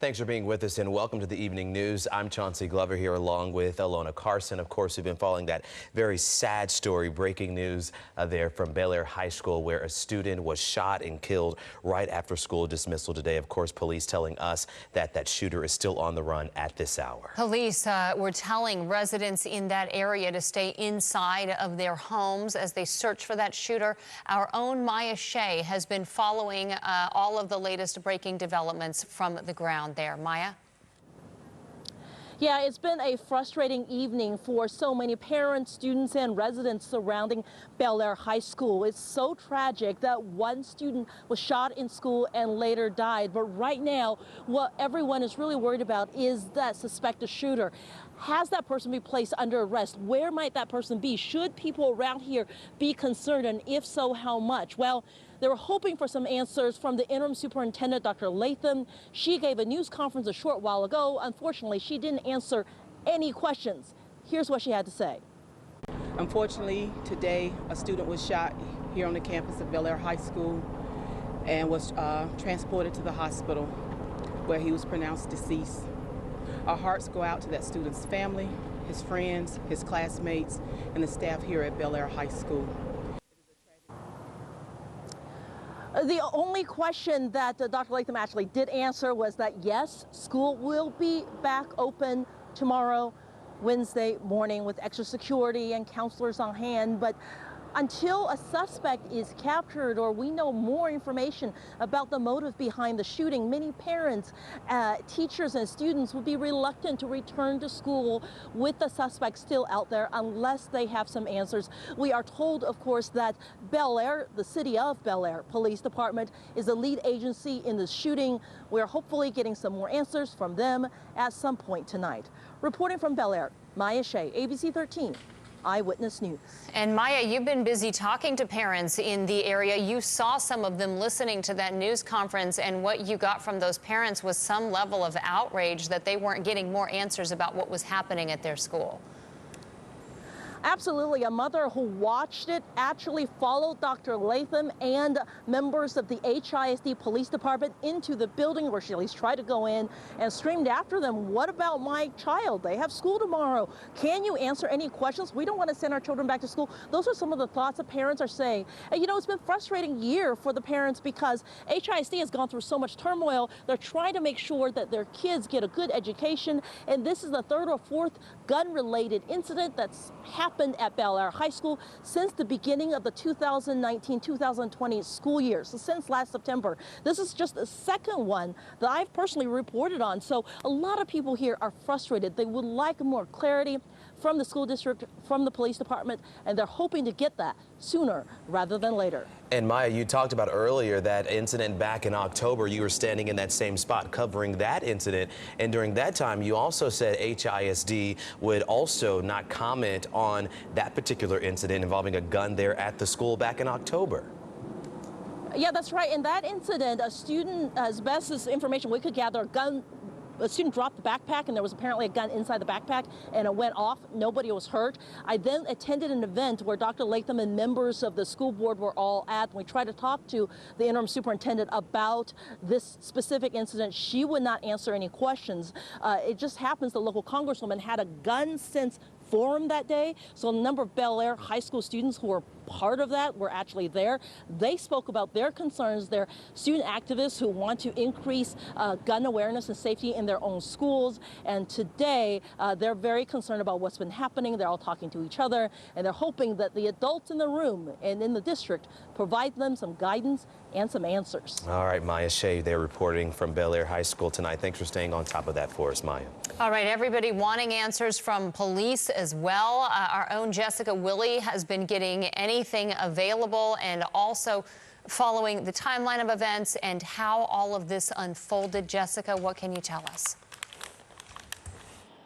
Thanks for being with us and welcome to the evening news. I'm Chauncey Glover here along with Alona Carson. Of course, we've been following that very sad story, breaking news there from Bellaire High School where a student was shot and killed right after school dismissal today. Of course, police telling us that that shooter is still on the run at this hour. Police were telling residents in that area to stay inside of their homes as they search for that shooter. Our own Maya Shea has been following all of the latest breaking developments from the ground there. Maya? Yeah, it's been a frustrating evening for so many parents, students, and residents surrounding Bellaire High School. It's so tragic that one student was shot in school and later died. But right now, what everyone is really worried about is that suspected shooter. Has that person been placed under arrest? Where might that person be? Should people around here be concerned? And if so, how much? Well, they were hoping for some answers from the interim superintendent, Dr. Latham. She gave a news conference a short while ago. Unfortunately, she didn't answer any questions. Here's what she had to say. Unfortunately, today a student was shot here on the campus of Bellaire High School and was transported to the hospital where he was pronounced deceased. Our hearts go out to that student's family, his friends, his classmates, and the staff here at Bellaire High School. The only question that Dr. Latham actually did answer was that, yes, school will be back open tomorrow, Wednesday morning, with extra security and counselors on hand. But until a suspect is captured or we know more information about the motive behind the shooting, many parents, teachers, and students would be reluctant to return to school with the suspect still out there unless they have some answers. We are told, of course, that Bellaire, the city of Bellaire Police Department, is the lead agency in the shooting. We're hopefully getting some more answers from them at some point tonight. Reporting from Bellaire, Maya Shea, ABC13. Eyewitness News. And Maya, you've been busy talking to parents in the area. You saw some of them listening to that news conference, and what you got from those parents was some level of outrage that they weren't getting more answers about what was happening at their school. Absolutely. A mother who watched it actually followed Dr. Latham and members of the HISD Police Department into the building where she at least tried to go in and screamed after them, "What about my child? They have school tomorrow. Can you answer any questions? We don't want to send our children back to school." Those are some of the thoughts that parents are saying. And you know, it's been a frustrating year for the parents because HISD has gone through so much turmoil. They're trying to make sure that their kids get a good education. And this is the third or fourth gun-related incident that's happened at Bellaire High School since the beginning of the 2019-2020 school year. So since last September, this is just the second one that I've personally reported on. So a lot of people here are frustrated. They would like more clarity from the school district, from the police department, and they're hoping to get that sooner rather than later. And Maya, you talked about earlier that incident back in October. You were standing in that same spot covering that incident. And during that time, you also said HISD would also not comment on that particular incident involving a gun there at the school back in October. Yeah, that's right. In that incident, a student, as best as information we could gather, a student dropped the backpack and there was apparently a gun inside the backpack and it went off. Nobody was hurt. I then attended an event where Dr. Latham and members of the school board were all at. We tried to talk to the interim superintendent about this specific incident. She would not answer any questions. It just happens the local congresswoman had a gun sense forum that day. So a number of Bellaire High School students who were part of that were actually there. They spoke about their concerns. They're student activists who want to increase gun awareness and safety in their own schools. And today, they're very concerned about what's been happening. They're all talking to each other, and they're hoping that the adults in the room and in the district provide them some guidance and some answers. All right, Maya Shea, they're reporting from Bellaire High School tonight. Thanks for staying on top of that for us, Maya. All right, everybody wanting answers from police as well. Our own Jessica Willie has been getting anything available and also following the timeline of events and how all of this unfolded. Jessica, what can you tell us?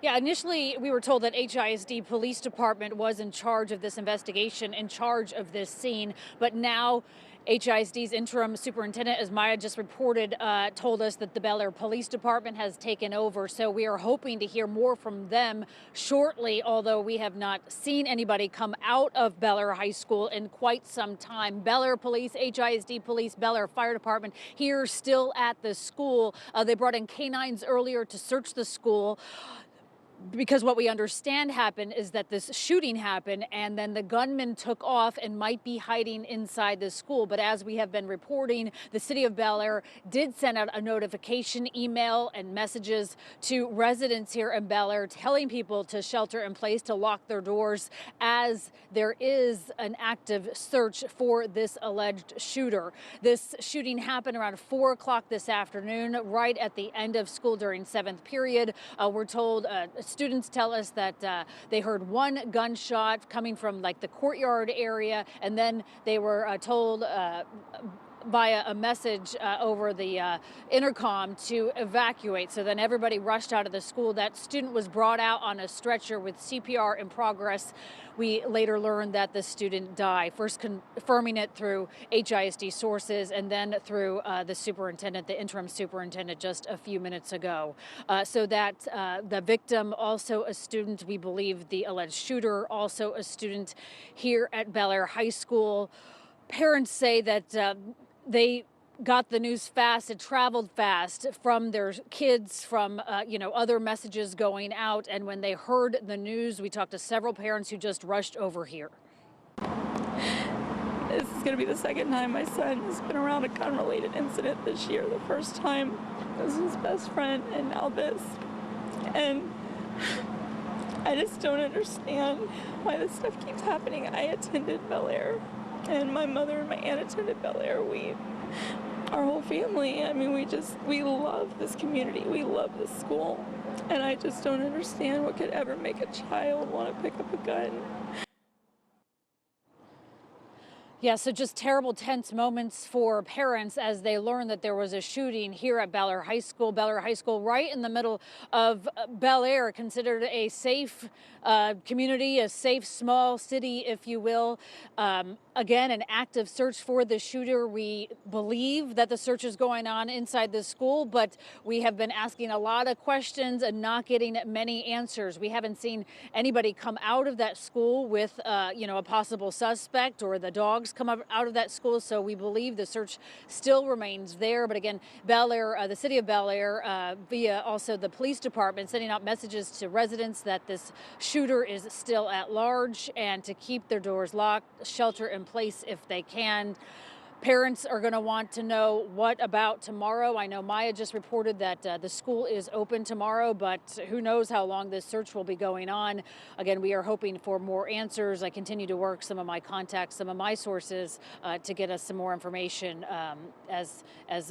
Yeah, initially we were told that HISD Police Department was in charge of this investigation, in charge of this scene, but now HISD's interim superintendent, as Maya just reported, told us that the Bellaire Police Department has taken over. So we are hoping to hear more from them shortly, although we have not seen anybody come out of Bellaire High School in quite some time. Bellaire Police, HISD Police, Bellaire Fire Department here still at the school. They brought in canines earlier to search the school, because what we understand happened is that this shooting happened and then the gunman took off and might be hiding inside the school. But as we have been reporting, the city of Bellaire did send out a notification email and messages to residents here in Bellaire telling people to shelter in place, to lock their doors, as there is an active search for this alleged shooter. This shooting happened around 4 o'clock this afternoon, right at the end of school during 7th period. We're told students tell us that they heard one gunshot coming from like the courtyard area, and then they were told via a message over the intercom to evacuate. So then everybody rushed out of the school. That student was brought out on a stretcher with CPR in progress. We later learned that the student died, first confirming it through HISD sources and then through the superintendent, the interim superintendent, just a few minutes ago. So that the victim, also a student, we believe the alleged shooter, also a student here at Bellaire High School. Parents say that they got the news fast. It traveled fast from their kids, from other messages going out. And when they heard the news, we talked to several parents who just rushed over here. This is going to be the second time my son has been around a gun-related incident this year. The first time was his best friend, and now this. And I just don't understand why this stuff keeps happening. I attended Bellaire, and my mother and my aunt attended Bellaire. Our whole family, I mean, we love this community. We love this school. And I just don't understand what could ever make a child want to pick up a gun. Yeah, so just terrible, tense moments for parents as they learn that there was a shooting here at Bellaire High School. Bellaire High School, right in the middle of Bellaire, considered a safe community, a safe small city, if you will. Again, an active search for the shooter. We believe that the search is going on inside the school, but we have been asking a lot of questions and not getting many answers. We haven't seen anybody come out of that school with, a possible suspect, or the dogs come out of that school. So we believe the search still remains there. But again, Bellaire, the city of Bellaire, via also the police department, sending out messages to residents that this shooter is still at large and to keep their doors locked, shelter in place if they can. Parents are going to want to know, what about tomorrow? I know Maya just reported that the school is open tomorrow, but who knows how long this search will be going on. Again, we are hoping for more answers. I continue to work some of my contacts, some of my sources to get us some more information as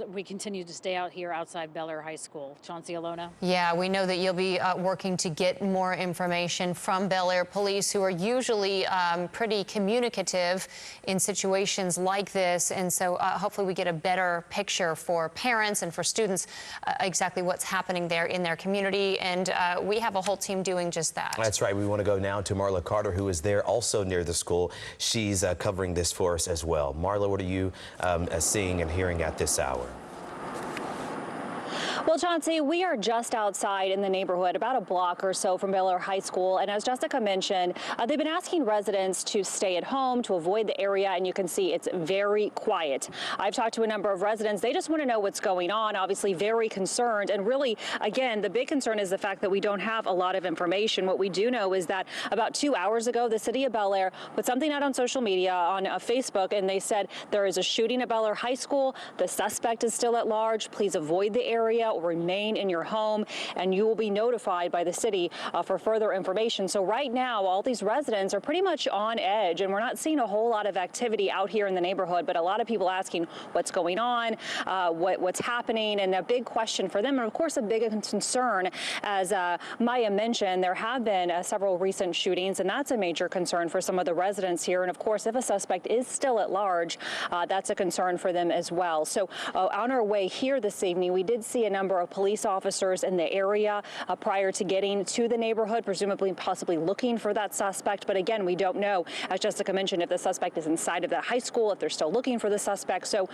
we continue to stay out here outside Bellaire High School. Chauncey, Alona? Yeah, we know that you'll be working to get more information from Bellaire Police, who are usually pretty communicative in situations like this. And so hopefully we get a better picture for parents and for students exactly what's happening there in their community. And we have a whole team doing just that. That's right. We want to go now to Marla Carter, who is there also near the school. She's covering this for us as well. Marla, what are you seeing and hearing at this hour? Well, Chauncey, we are just outside in the neighborhood, about a block or so from Bellaire High School. And as Jessica mentioned, they've been asking residents to stay at home, to avoid the area. And you can see it's very quiet. I've talked to a number of residents. They just want to know what's going on, obviously very concerned. And really, again, the big concern is the fact that we don't have a lot of information. What we do know is that about 2 hours ago, the city of Bellaire put something out on social media, on Facebook, and they said there is a shooting at Bellaire High School. The suspect is still at large. Please avoid the area or remain in your home, and you will be notified by the city for further information. So right now, all these residents are pretty much on edge, and we're not seeing a whole lot of activity out here in the neighborhood, but a lot of people asking what's going on, what's happening, and a big question for them, and of course a big concern, as Maya mentioned, there have been several recent shootings, and that's a major concern for some of the residents here. And of course, if a suspect is still at large, that's a concern for them as well. So on our way here this evening, we did see a number number of police officers in the area prior to getting to the neighborhood, presumably possibly looking for that suspect. But again, we don't know, as Jessica mentioned, if the suspect is inside of that high school, if they're still looking for the suspect. So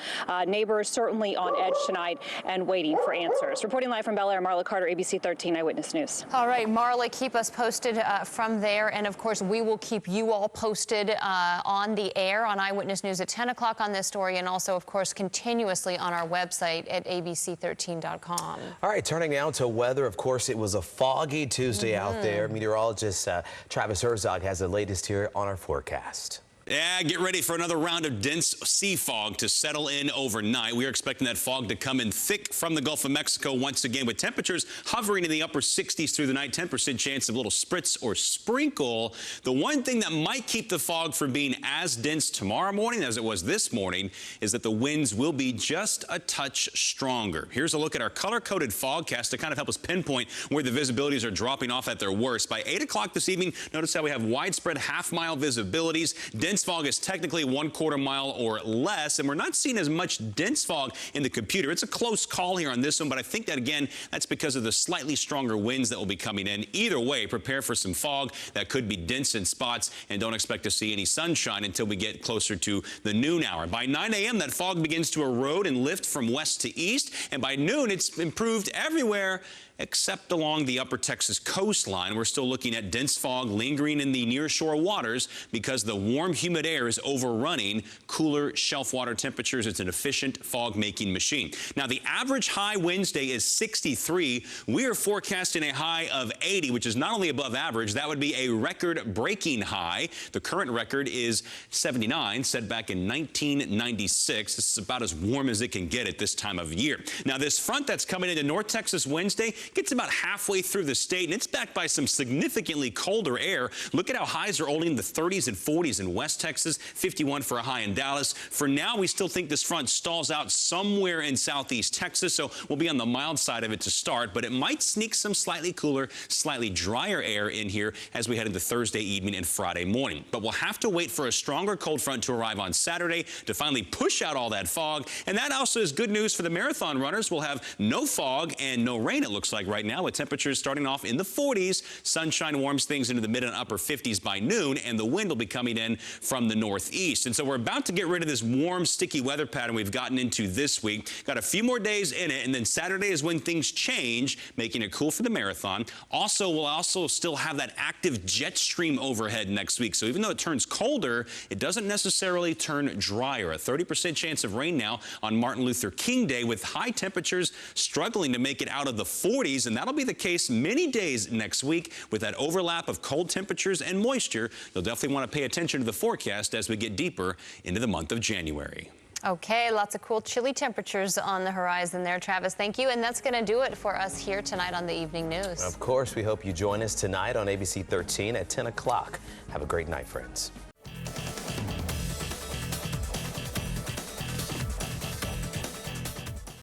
neighbors certainly on edge tonight and waiting for answers. Reporting live from Bellaire, Marla Carter, ABC 13 Eyewitness News. All right, Marla, keep us posted from there. And of course, we will keep you all posted on the air on Eyewitness News at 10 o'clock on this story, and also, of course, continuously on our website at abc13.com. All right, turning now to weather. Of course, it was a foggy Tuesday out there. Meteorologist Travis Herzog has the latest here on our forecast. Yeah, get ready for another round of dense sea fog to settle in overnight. We are expecting that fog to come in thick from the Gulf of Mexico once again, with temperatures hovering in the upper 60s through the night, 10% chance of a little spritz or sprinkle. The one thing that might keep the fog from being as dense tomorrow morning as it was this morning is that the winds will be just a touch stronger. Here's a look at our color-coded fogcast to kind of help us pinpoint where the visibilities are dropping off at their worst. By 8 o'clock this evening, notice how we have widespread half-mile visibilities. Dense fog is technically 1/4 mile or less, and we're not seeing as much dense fog in the computer. It's a close call here on this one, but I think that, again, that's because of the slightly stronger winds that will be coming in. Either way, prepare for some fog that could be dense in spots, and don't expect to see any sunshine until we get closer to the noon hour. By 9 a.m., that fog begins to erode and lift from west to east, and by noon, it's improved everywhere except along the upper Texas coastline. We're still looking at dense fog lingering in the nearshore waters because the warm, humid air is overrunning cooler shelf water temperatures. It's an efficient fog-making machine. Now, the average high Wednesday is 63. We are forecasting a high of 80, which is not only above average, that would be a record-breaking high. The current record is 79, set back in 1996. This is about as warm as it can get at this time of year. Now, this front that's coming into North Texas Wednesday gets about halfway through the state, and it's backed by some significantly colder air. Look at how highs are only in the 30s and 40s in West Texas, 51 for a high in Dallas. For now, we still think this front stalls out somewhere in southeast Texas, so we'll be on the mild side of it to start, but it might sneak some slightly cooler, slightly drier air in here as we head into Thursday evening and Friday morning. But we'll have to wait for a stronger cold front to arrive on Saturday to finally push out all that fog, and that also is good news for the marathon runners. We'll have no fog and no rain, it looks like right now, with temperatures starting off in the 40s. Sunshine warms things into the mid and upper 50s by noon, and the wind will be coming in from the northeast. And so we're about to get rid of this warm, sticky weather pattern we've gotten into this week. Got a few more days in it, and then Saturday is when things change, making it cool for the marathon. Also, we'll also still have that active jet stream overhead next week. So even though it turns colder, it doesn't necessarily turn drier. A 30% chance of rain now on Martin Luther King Day, with high temperatures struggling to make it out of the 40s. And that'll be the case many days next week with that overlap of cold temperatures and moisture. You'll definitely want to pay attention to the forecast as we get deeper into the month of January. Okay, lots of cool, chilly temperatures on the horizon there, Travis. Thank you. And that's going to do it for us here tonight on the Evening News. Of course, we hope you join us tonight on ABC 13 at 10 o'clock. Have a great night, friends.